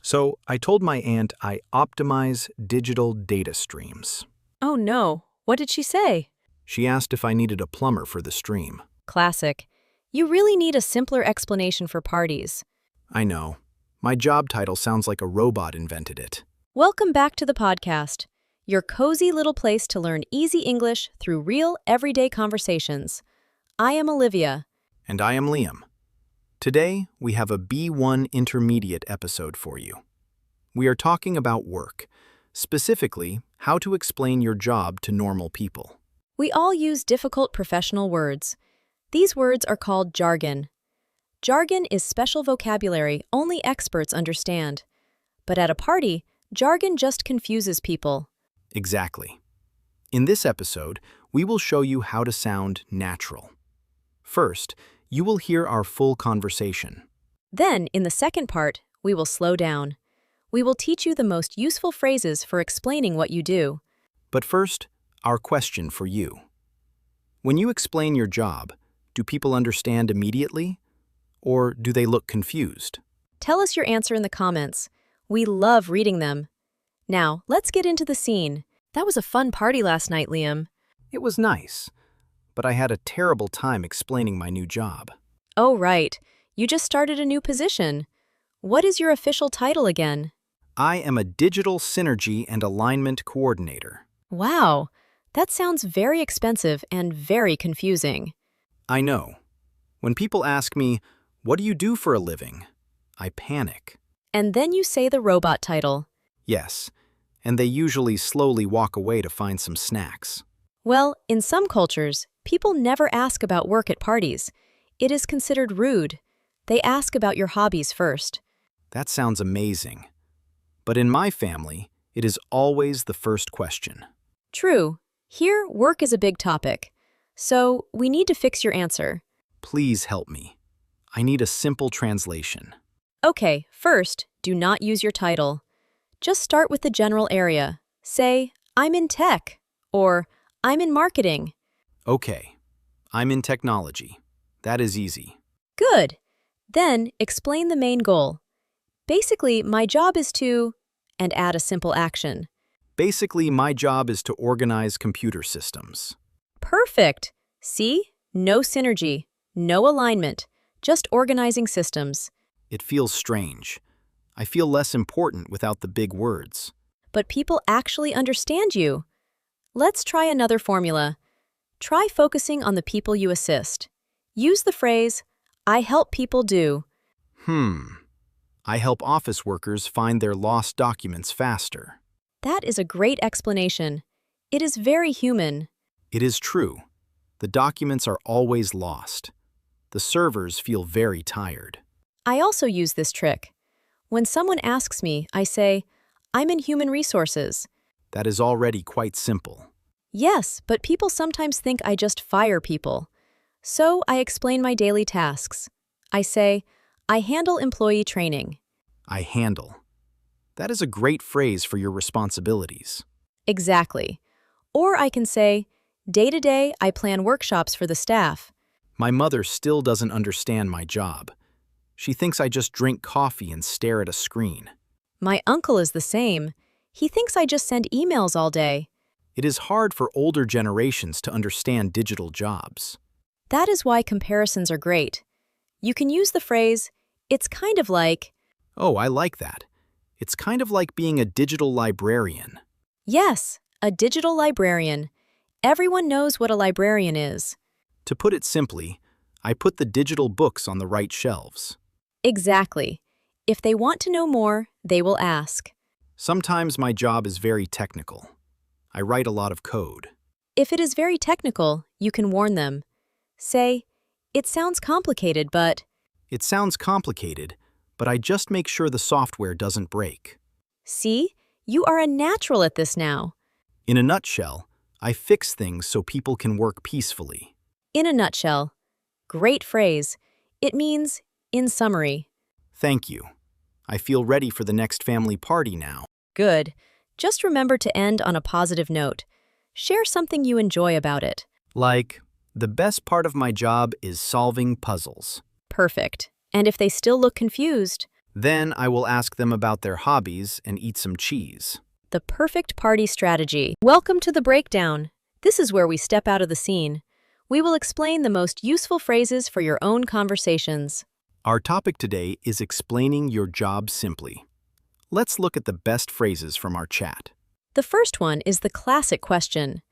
So I told my aunt I optimize digital data streams. Oh no, what did she say? She asked if I needed a plumber for the stream. Classic. You really need a simpler explanation for parties. I know. My job title sounds like a robot invented it. Welcome back to the podcast, your cozy little place to learn easy English through real, everyday conversations. I am Olivia. And I am Liam. Today, we have a B1 intermediate episode for you. We are talking about work, specifically how to explain your job to normal people. We all use difficult professional words. These words are called jargon. Jargon is special vocabulary only experts understand. But at a party, jargon just confuses people. Exactly. In this episode, we will show you how to sound natural. First, you will hear our full conversation. Then, in the second part, we will slow down. We will teach you the most useful phrases for explaining what you do. But first, our question for you. When you explain your job, do people understand immediately? Or do they look confused? Tell us your answer in the comments. We love reading them. Now, let's get into the scene. That was a fun party last night, Liam. It was nice, but I had a terrible time explaining my new job. Oh, right. You just started a new position. What is your official title again? I am a Digital Synergy and Alignment Coordinator. Wow, that sounds very expensive and very confusing. I know. When people ask me, "What do you do for a living?" I panic. And then you say the robot title. Yes, and they usually slowly walk away to find some snacks. Well, in some cultures, people never ask about work at parties. It is considered rude. They ask about your hobbies first. That sounds amazing. But in my family, it is always the first question. True. Here, work is a big topic. So, we need to fix your answer. Please help me. I need a simple translation. Okay, first, do not use your title. Just start with the general area. Say, I'm in tech, or I'm in marketing. Okay, I'm in technology. That is easy. Good. Then, explain the main goal. Basically, my job is to, and add a simple action. Basically, my job is to organize computer systems. Perfect. See? No synergy, no alignment, just organizing systems. It feels strange. I feel less important without the big words. But people actually understand you. Let's try another formula. Try focusing on the people you assist. Use the phrase, I help people do. I help office workers find their lost documents faster. That is a great explanation. It is very human. It is true. The documents are always lost. The servers feel very tired. I also use this trick. When someone asks me, I say, I'm in human resources. That is already quite simple. Yes, but people sometimes think I just fire people. So I explain my daily tasks. I say, I handle employee training. I handle. That is a great phrase for your responsibilities. Exactly. Or I can say, day to day, I plan workshops for the staff. My mother still doesn't understand my job. She thinks I just drink coffee and stare at a screen. My uncle is the same. He thinks I just send emails all day. It is hard for older generations to understand digital jobs. That is why comparisons are great. You can use the phrase, it's kind of like, Oh, I like that. It's kind of like being a digital librarian. yes, a digital librarian. Everyone knows what a librarian is. To put it simply, I put the digital books on the right shelves. Exactly. If they want to know more, they will ask. Sometimes my job is very technical. I write a lot of code. If it is very technical, you can warn them. Say, it sounds complicated, but It sounds complicated, but I just make sure the software doesn't break. see, you are a natural at this now. In a nutshell, I fix things so people can work peacefully. In a nutshell. Great phrase. It means, in summary. Thank you. I feel ready for the next family party now. Good. Just remember to end on a positive note. Share something you enjoy about it. Like, the best part of my job is solving puzzles. Perfect. And if they still look confused, Then I will ask them about their hobbies and eat some cheese. The perfect party strategy. Welcome to the breakdown. This is where we step out of the scene. We will explain the most useful phrases for your own conversations. Our topic today is explaining your job simply. Let's look at the best phrases from our chat. The first one is the classic question.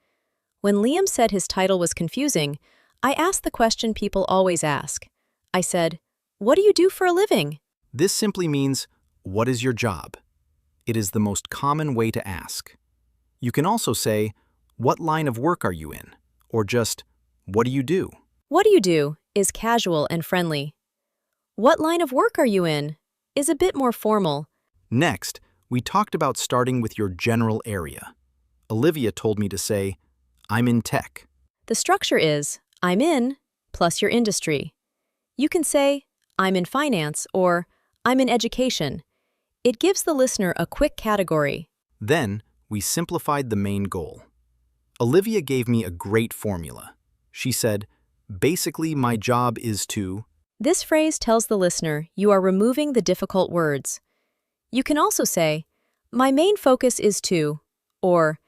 When Liam said his title was confusing, I asked the question people always ask. I said, "What do you do for a living?" This simply means, what is your job? It is the most common way to ask. You can also say, what line of work are you in? Or just, what do you do? What do you do is casual and friendly. What line of work are you in is a bit more formal. Next, we talked about starting with your general area. Olivia told me to say, I'm in tech. The structure is, I'm in, plus your industry. You can say, I'm in finance, or I'm in education. It gives the listener a quick category. Then, we simplified the main goal. Olivia gave me a great formula. She said, basically my job is to... This phrase tells the listener you are removing the difficult words. You can also say, my main focus is to, or,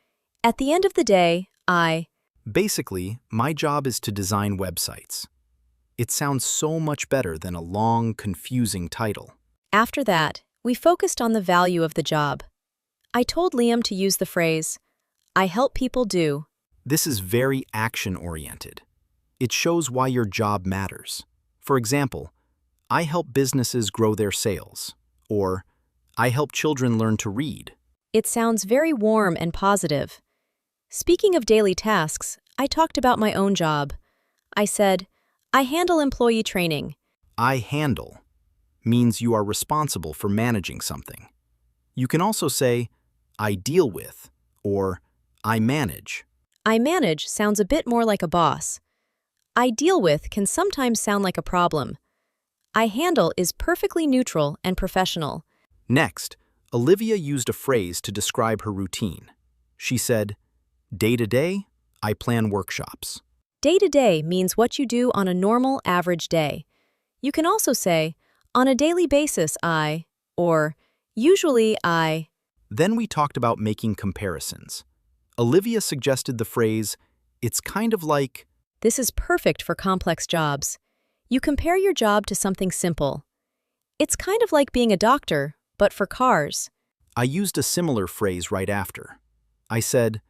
at the end of the day, I... Basically, my job is to design websites. It sounds so much better than a long, confusing title. After that, we focused on the value of the job. I told Liam to use the phrase, I help people do. This is very action-oriented. It shows why your job matters. For example, I help businesses grow their sales, or I help children learn to read. It sounds very warm and positive. Speaking of daily tasks, I talked about my own job. I said, I handle employee training. I handle means you are responsible for managing something. You can also say, I deal with, or I manage. I manage sounds a bit more like a boss. I deal with can sometimes sound like a problem. I handle is perfectly neutral and professional. Next, Olivia used a phrase to describe her routine. She said, day to day, I plan workshops. Day-to-day means what you do on a normal, average day. You can also say, on a daily basis I, or usually I. Then we talked about making comparisons. Olivia suggested the phrase, it's kind of like... This is perfect for complex jobs. You compare your job to something simple. It's kind of like being a doctor, but for cars. I used a similar phrase right after. I said,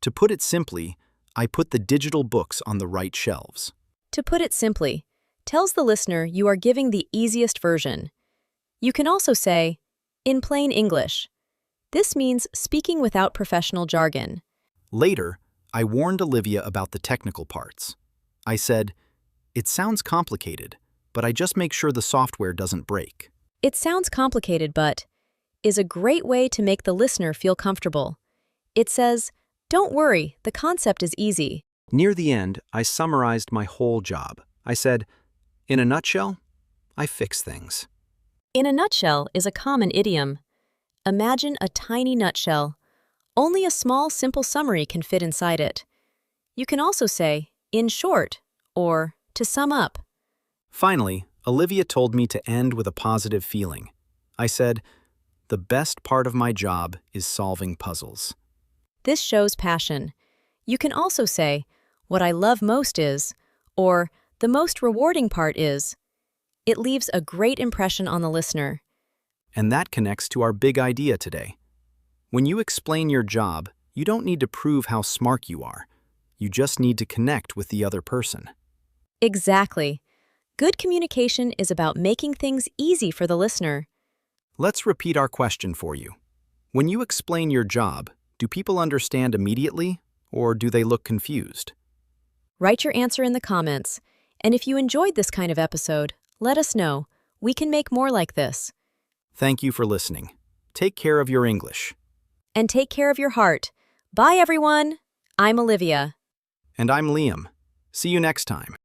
to put it simply, I put the digital books on the right shelves. To put it simply, tells the listener you are giving the easiest version. You can also say, in plain English. This means speaking without professional jargon. Later, I warned Olivia about the technical parts. I said, it sounds complicated, but I just make sure the software doesn't break. It sounds complicated, but is a great way to make the listener feel comfortable. It says, don't worry, the concept is easy. Near the end, I summarized my whole job. I said, in a nutshell, I fix things. In a nutshell is a common idiom. Imagine a tiny nutshell. Only a small, simple summary can fit inside it. You can also say, in short, or to sum up. Finally, Olivia told me to end with a positive feeling. I said, the best part of my job is solving puzzles. This shows passion. You can also say, what I love most is, or the most rewarding part is. It leaves a great impression on the listener. And that connects to our big idea today. When you explain your job, you don't need to prove how smart you are. You just need to connect with the other person. Exactly. Good communication is about making things easy for the listener. Let's repeat our question for you. When you explain your job, do people understand immediately, or do they look confused? Write your answer in the comments. And if you enjoyed this kind of episode, let us know. We can make more like this. Thank you for listening. Take care of your English. And take care of your heart. Bye, everyone. I'm Olivia. And I'm Liam. See you next time.